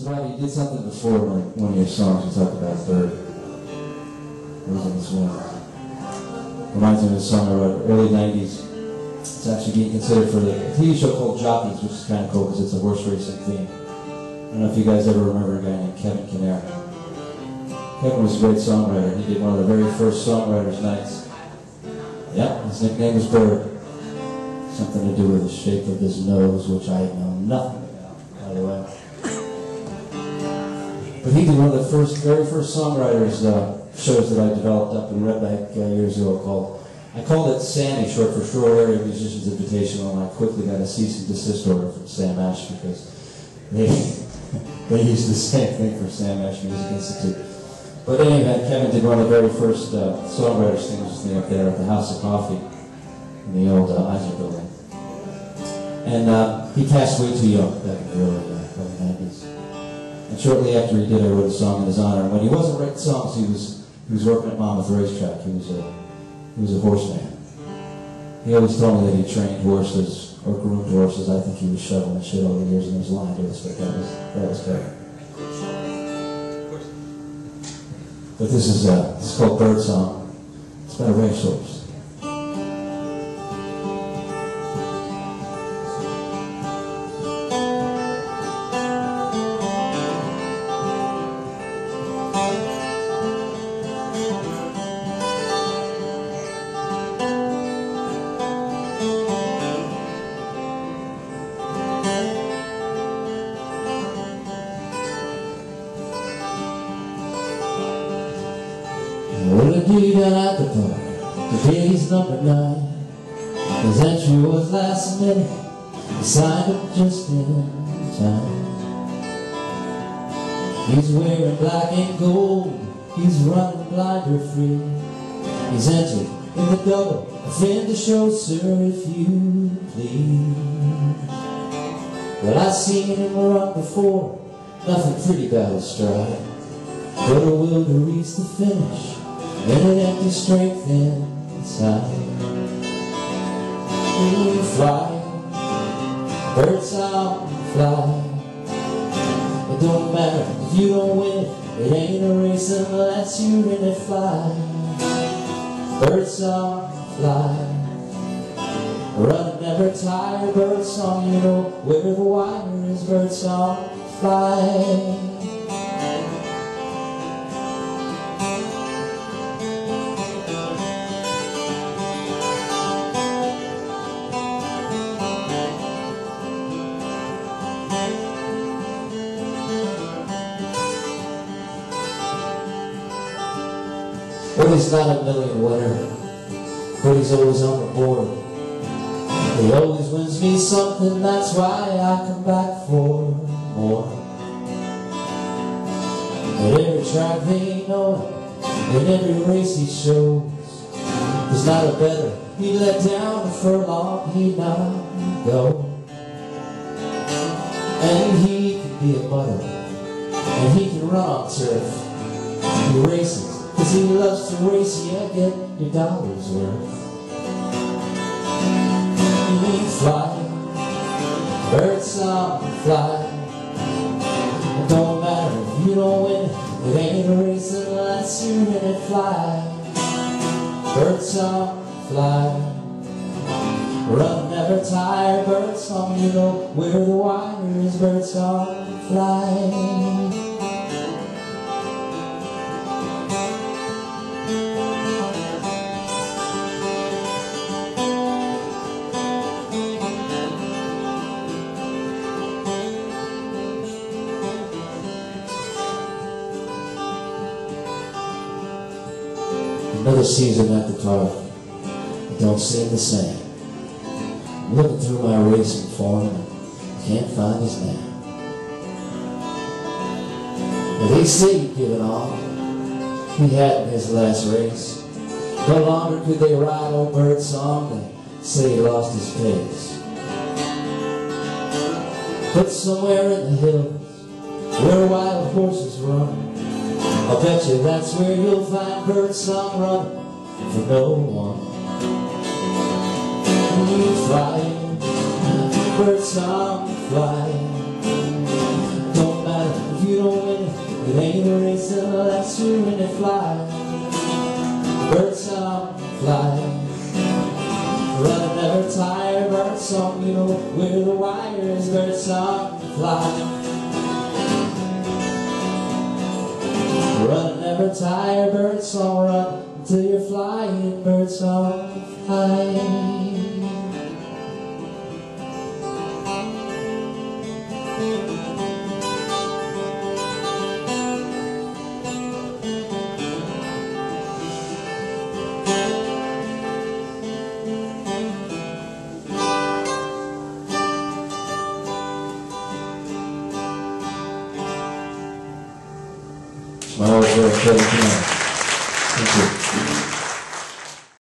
So Robbie, you did something before, like one of your songs, you talked about bird. Losing his wings. Reminds me of a song I wrote early 90s. It's actually being considered for the TV show called Jockeys, which is kind of cool because it's a horse racing theme. I don't know if you guys ever remember a guy named Kevin Kinnair. Kevin was a great songwriter. He did one of the very first songwriters' nights. Yeah, his nickname was Bird. Something to do with the shape of his nose, which I know nothing about, by the way. But he did one of the very first songwriters shows that I developed up in Red Bank years ago called, I called it SAMI, short for Shore Area Musicians Invitational, and I quickly got a cease and desist order from Sam Ash because they used the same thing for Sam Ash Music Institute. But in any event, Kevin did one of the very first songwriters things with me up there at the House of Coffee in the old Eisner building. And he passed way too young back in the early 90s. And shortly after he did, I wrote a song in his honor. And when he wasn't writing songs, he was working at Monmouth Racetrack. He was a horseman. He always told me that he trained horses or groomed horses. I think he was shoveling shit over the years, and he was lying to us, but that was great. But this is called Bird Song. It's about a racehorse. Well, the dude down at the park, today's number 9. His entry was last minute, he signed up just in time. He's wearing black and gold, he's running blinder free. He's entered in the double, a fin to show, sir, if you please. Well, I've seen him run before, nothing pretty about his stride, but a will to reach the finish and an empty strength inside. You fly, bird song, fly. It don't matter if you don't win, it ain't a race unless you're in it. Fly, bird song, fly. Run, never tire, bird song. You know where the wire is, bird song, fly. Well, he's not a million winner, but he's always on the board. He always wins me something, that's why I come back for more. At every track they know him, in every race he shows. There's not a better, he let down a furlong, he not go. And he can be a mutter, and he can run on turf. He races, 'cause he loves to race, yeah, get your dollar's worth. You fly, bird song, fly. It don't matter if you don't win, it ain't a race unless you're in it. Fly, bird song, fly. Run, never tire, bird song. You know where the wire is, bird song, fly. Another season at the park, it don't seem the same. I'm looking through my racing form and can't find his name. But they say he'd given all he had in his last race. No longer could they ride old Bird Song, they say he lost his pace. But somewhere in the hills, where wild horses run, I'll bet you that's where you'll find Bird Song running for no one. You fly, Bird Song, fly. Don't matter if It ain't a race unless you're in it fly. Bird song fly. Run never tire, bird song, you know where the wire is. Bird song fly. Run never tire, bird song, run until you're flying. Bird song fly. My old girl, thank you.